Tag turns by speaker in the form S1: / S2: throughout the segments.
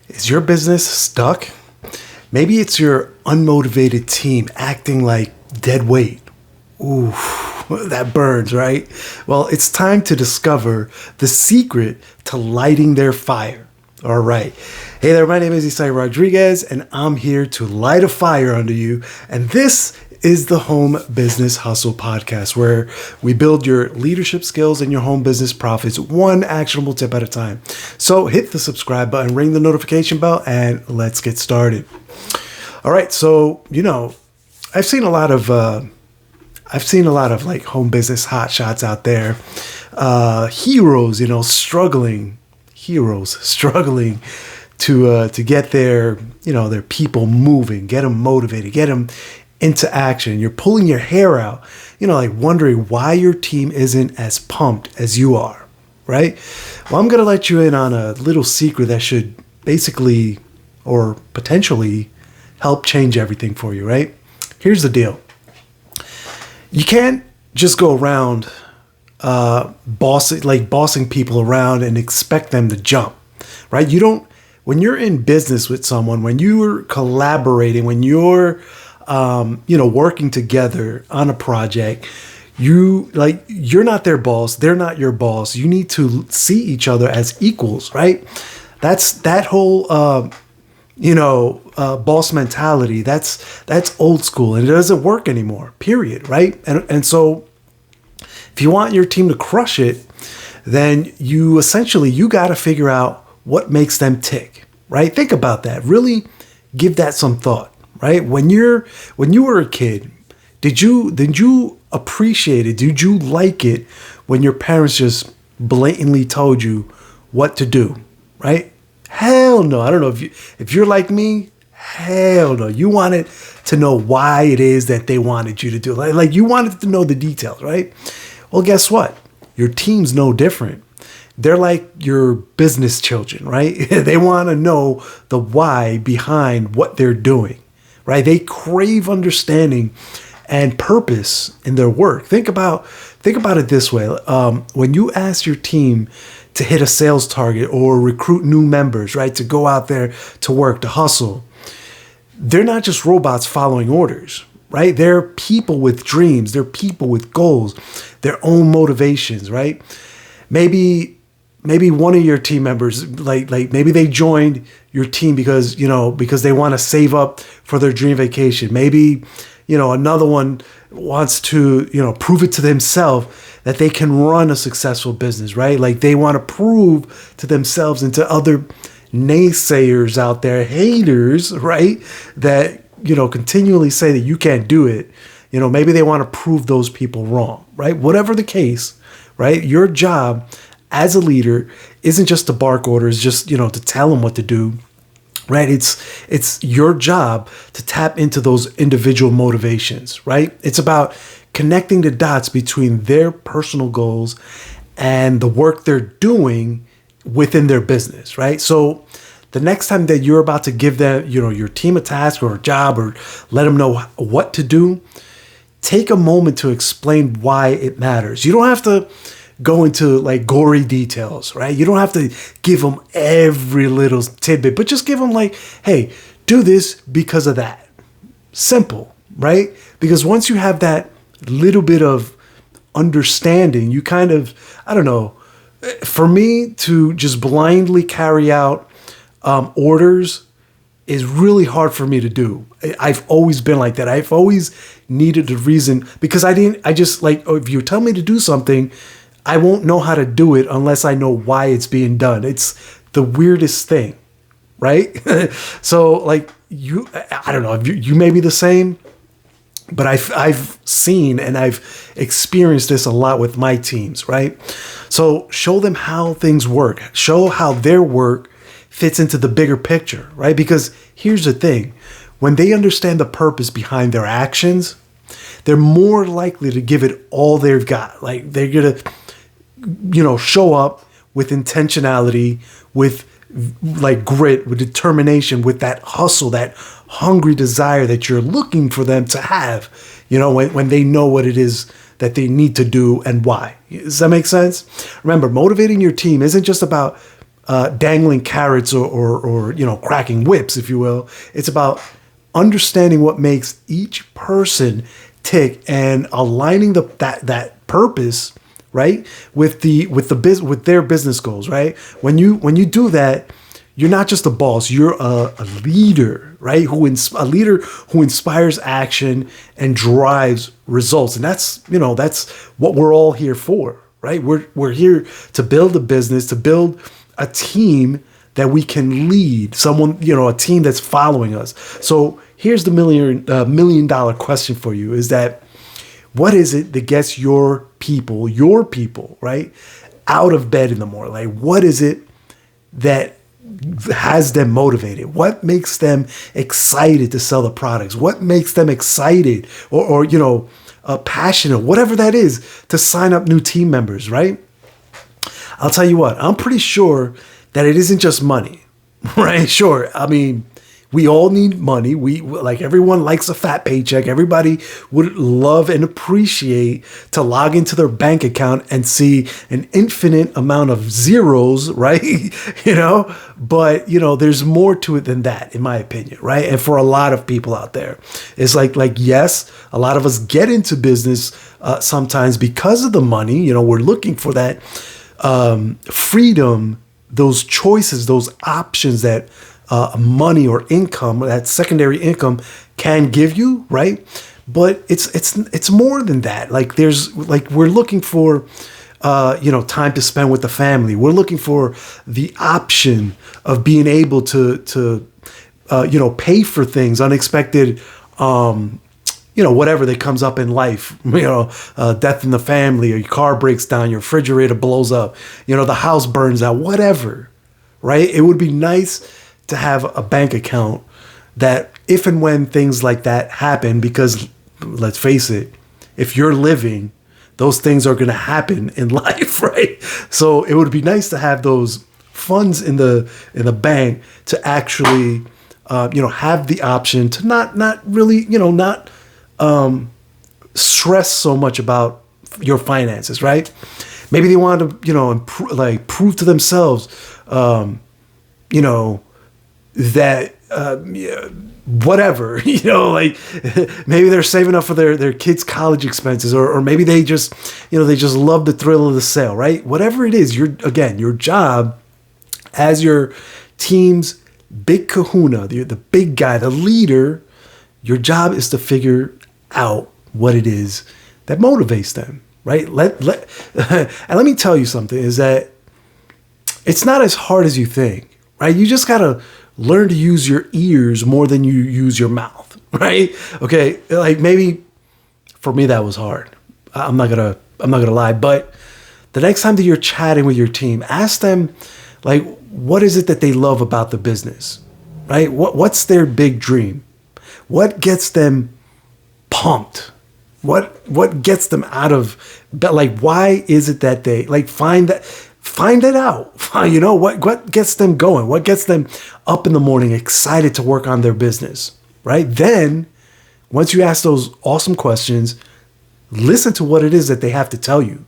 S1: Is your business stuck? Maybe it's your unmotivated team acting like dead weight. Ooh, that burns, right? Well, it's time to discover the secret to lighting their fire. All right. Hey there, my name is Isai Rodriguez, and I'm here to light a fire under you. And this is the Home Business Hustle Podcast, where we build your leadership skills and your home business profits one actionable tip at a time. So hit the subscribe button, ring the notification bell, and let's get started. All right. So, I've seen a lot of like home business hot shots out there. Heroes struggling to get their people moving, get them motivated, get them into action. You're pulling your hair out, like wondering why your team isn't as pumped as you are, right? Well, I'm going to let you in on a little secret that should basically or potentially help change everything for you, right? Here's the deal. You can't just go around bossing people around and expect them to jump, right? When you're in business with someone, when you're collaborating, when you're working together on a project, you're not their boss, they're not your boss. You need to see each other as equals, right? That's that whole boss mentality. That's old school, and it doesn't work anymore, period, right? And so if you want your team to crush it, then you got to figure out what makes them tick, right? Think about that. Really give that some thought, right? When you were a kid, did you appreciate it? Did you like it when your parents just blatantly told you what to do, right? Hell no. I don't know if you're like me. Hell no. You wanted to know why it is that they wanted you to do it. Like you wanted to know the details, right? Well, guess what? Your team's no different. They're like your business children, right? They want to know the why behind what they're doing, right? They crave understanding and purpose in their work. Think about it this way. When you ask your team to hit a sales target or recruit new members, right, to go out there to work, to hustle, they're not just robots following orders, right? They're people with dreams. They're people with goals, their own motivations, right? Maybe one of your team members, like maybe they joined your team because they want to save up for their dream vacation. Maybe, another one wants to, prove it to themselves that they can run a successful business, right? Like they want to prove to themselves and to other naysayers out there, haters, right? That, continually say that you can't do it. Maybe they want to prove those people wrong, right? Whatever the case, right? Your job as a leader isn't just to bark orders, just, to tell them what to do, right? It's your job to tap into those individual motivations, right? It's about connecting the dots between their personal goals and the work they're doing within their business, right? So the next time that you're about to give them, your team a task or a job or let them know what to do, take a moment to explain why it matters. You don't have to go into like gory details, right? You don't have to give them every little tidbit, but just give them like, hey, do this because of that. Simple, right? Because once you have that little bit of understanding, you kind of, I don't know, for me to just blindly carry out orders is really hard for me to do. I've always been like that. I've always needed a reason because if you tell me to do something, I won't know how to do it unless I know why it's being done. It's the weirdest thing, right? So like I don't know if you may be the same, but I've seen and I've experienced this a lot with my teams, right? So show them how things work. Show how their work fits into the bigger picture, right? Because here's the thing. When they understand the purpose behind their actions, they're more likely to give it all they've got. Like they're going to show up with intentionality, with like grit, with determination, with that hustle, that hungry desire that you're looking for them to have, when they know what it is that they need to do and why. Does that make sense? Remember, motivating your team isn't just about dangling carrots or cracking whips, if you will. It's about understanding what makes each person tick and aligning that purpose, right, with their business goals, right? When you do that, you're not just a boss, you're a leader, right? A leader who inspires action and drives results. And that's what we're all here for, right? We're here to build a business, to build a team that we can lead, a team that's following us. So here's the million dollar question for you, is that what is it that gets your people, right, out of bed in the morning? Like, what is it that has them motivated? What makes them excited to sell the products? What makes them excited or passionate, whatever that is, to sign up new team members, right? I'll tell you what, I'm pretty sure that it isn't just money, right? Sure. I mean, we all need money. Everyone likes a fat paycheck. Everybody would love and appreciate to log into their bank account and see an infinite amount of zeros, right? But there's more to it than that, in my opinion, right? And for a lot of people out there, it's like yes, a lot of us get into business sometimes because of the money. We're looking for that freedom, those choices, those options that money or income, that secondary income, can give you, right? But it's more than that. We're looking for time to spend with the family. We're looking for the option of being able to pay for things, unexpected, whatever that comes up in life, death in the family, or your car breaks down, your refrigerator blows up, the house burns out, whatever, right? It would be nice to have a bank account that if and when things like that happen, because let's face it, if you're living, those things are going to happen in life, right? So it would be nice to have those funds in the bank to actually, have the option to not really, not stress so much about your finances, right? Maybe they want to, prove to themselves, that whatever, maybe they're saving up for their kids' college expenses, or maybe they just love the thrill of the sale, right? Whatever it is, your job as your team's big kahuna, the big guy, the leader, your job is to figure out what it is that motivates them, right? And let me tell you something, is that it's not as hard as you think, right? You just gotta learn to use your ears more than you use your mouth, right? Okay, maybe for me that was hard. I'm not gonna lie, but the next time that you're chatting with your team, ask them, what is it that they love about the business, right? What's their big dream? What gets them pumped? What gets them out of, why is it that they find it out? What gets them going? What gets them up in the morning, excited to work on their business, right? Then, once you ask those awesome questions, listen to what it is that they have to tell you,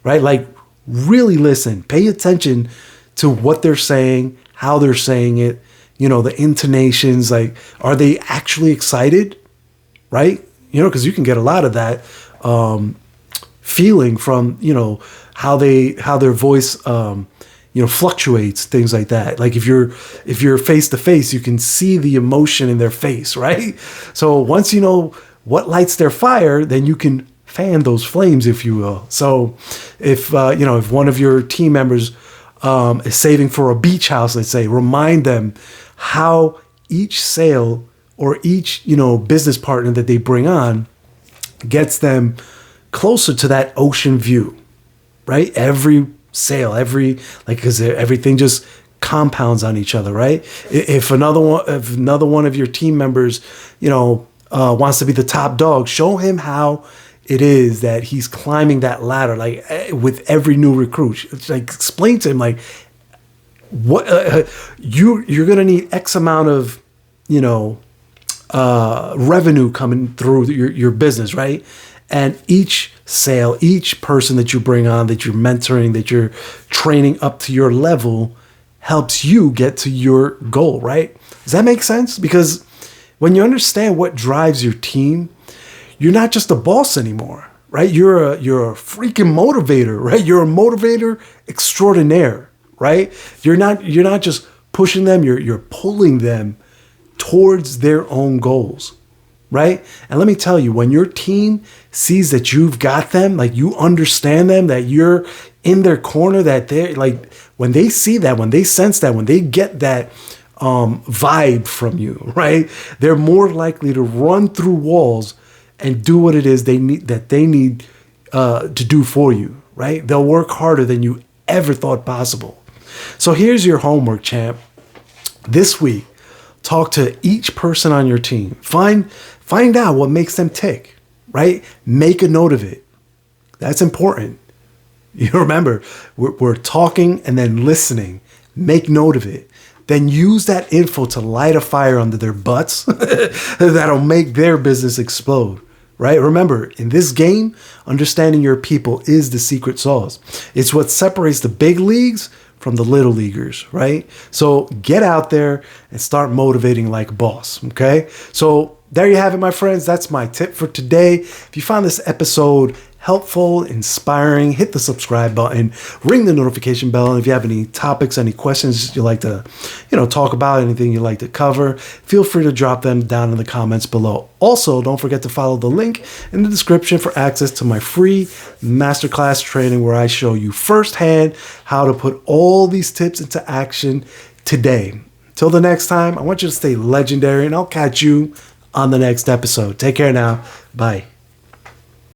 S1: right? Really listen, pay attention to what they're saying, how they're saying it, the intonations, are they actually excited, right? Because you can get a lot of that feeling from, how their voice, fluctuates, things like that. If you're face to face, you can see the emotion in their face, right? So once you know what lights their fire, then you can fan those flames, if you will. So if one of your team members is saving for a beach house, let's say, remind them how each sale or each, business partner that they bring on gets them closer to that ocean view, right? Every sale, because everything just compounds on each other, right? If another one of your team members, wants to be the top dog, show him how it is that he's climbing that ladder, with every new recruit. It's explain to him, what you're gonna need X amount of, revenue coming through your business, right? And each sale, each person that you bring on, that you're mentoring, that you're training up to your level, helps you get to your goal, right? Does that make sense? Because when you understand what drives your team, you're not just a boss anymore, right? You're a freaking motivator, right? You're a motivator extraordinaire, right? You're not just pushing them, you're pulling them towards their own goals, right? And let me tell you, when your team sees that you've got them, like you understand them, that you're in their corner, that they're like, when they see that, when they sense that, when they get that vibe from you, right? They're more likely to run through walls and do what it is they need to do for you, right? They'll work harder than you ever thought possible. So here's your homework, champ. This week, talk to each person on your team. Find out what makes them tick, right? Make a note of it. That's important. You remember, we're talking and then listening. Make note of it. Then use that info to light a fire under their butts that'll make their business explode, right? Remember, in this game, understanding your people is the secret sauce. It's what separates the big leagues from the little leaguers, right? So get out there and start motivating like a boss, okay? So there you have it, my friends. That's my tip for today. If you found this episode helpful, inspiring, hit the subscribe button, ring the notification bell. And if you have any topics, any questions you'd like to, talk about, anything you'd like to cover, feel free to drop them down in the comments below. Also, don't forget to follow the link in the description for access to my free masterclass training where I show you firsthand how to put all these tips into action today. Till the next time, I want you to stay legendary and I'll catch you on the next episode. Take care now. Bye.